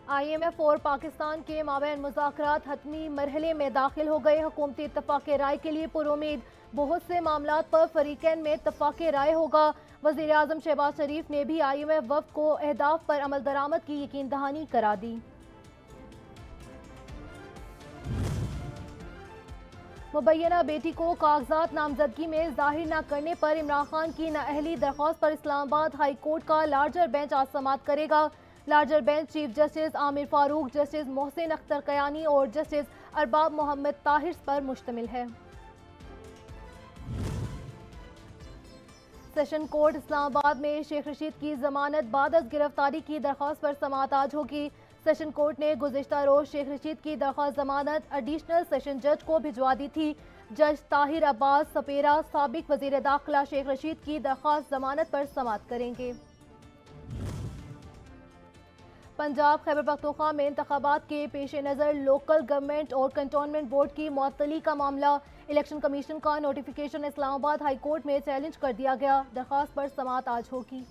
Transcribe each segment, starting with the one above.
IMF और पाकिस्तान के माबैन मुज़ाकरात हतमी मरहले में दाखिल हो गए। हुकूमती इत्तफाक़ राय के लिए पुरुमीद बहुत से मामलात पर फरीकैन में इत्तफाक़ राय होगा। वज़ीर आज़म शहबाज शरीफ ने भी IMF वफ़द को अहदाफ पर अमल दरामद की यकीन दहानी करा दी। मुबैना बेटी को कागजात नामजदगी में जाहिर न करने पर इमरान खान की नाअहली दरख्वास्त पर इस्लामाबाद हाई कोर्ट का लार्जर बेंच आज समाअत करेगा। Larger bench chief justice Aamir Farooq, justice Mohsin Akhtar Kayani और जस्टिस अरबाब मोहम्मद ताहिर पर मुश्तमिल है। सेशन कोर्ट इस्लामाबाद में शेख रशीद की जमानत बाद अज गिरफ्तारी की दरख्वास्त पर समाअत आज होगी। सेशन कोर्ट ने गुज़िश्ता रोज शेख रशीद की दरख्वास्त जमानत एडिशनल सेशन जज को भिजवा दी थी। जज ताहिर अब्बास सपेरा साबिक वजीर दाखिला शेख रशीद की दरख्वास्त जमानत पर समाअत करेंगे। पंजाब खैबर पख्तूनख्वा में इंतखाबात के पेश नज़र लोकल गवर्नमेंट और कंटोनमेंट बोर्ड की मुअत्तली का मामला इलेक्शन कमीशन का नोटिफिकेशन इस्लामाबाद हाई कोर्ट में चैलेंज कर दिया गया। दरख्वास्त पर समाअत आज होगी।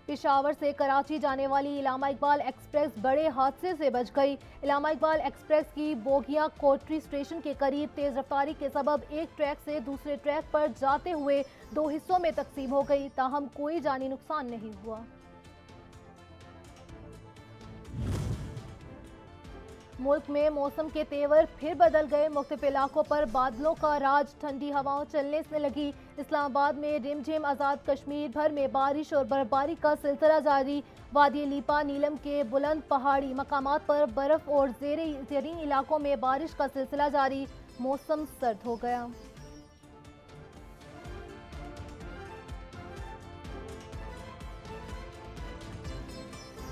पेशावर से कराची जाने वाली इलामा इकबाल एक्सप्रेस बड़े हादसे से बच गई। इलामा इकबाल एक्सप्रेस की बोगियां कोटरी स्टेशन के करीब तेज रफ्तारी के सबब एक ट्रैक से दूसरे ट्रैक पर जाते हुए दो हिस्सों में तकसीम हो गई, ताहम कोई जानी नुकसान नहीं हुआ। मुल्क में मौसम के तेवर फिर बदल गए। मुख्तलिफ इलाकों पर बादलों का राज, ठंडी हवाओं चलने से लगी। इस्लामाबाद में रिमझिम, आज़ाद कश्मीर भर में बारिश और बर्फबारी का सिलसिला जारी। वादी लीपा नीलम के बुलंद पहाड़ी मकामात पर बर्फ और ज़ेरीन इलाकों में बारिश का सिलसिला जारी। मौसम सर्द हो गया।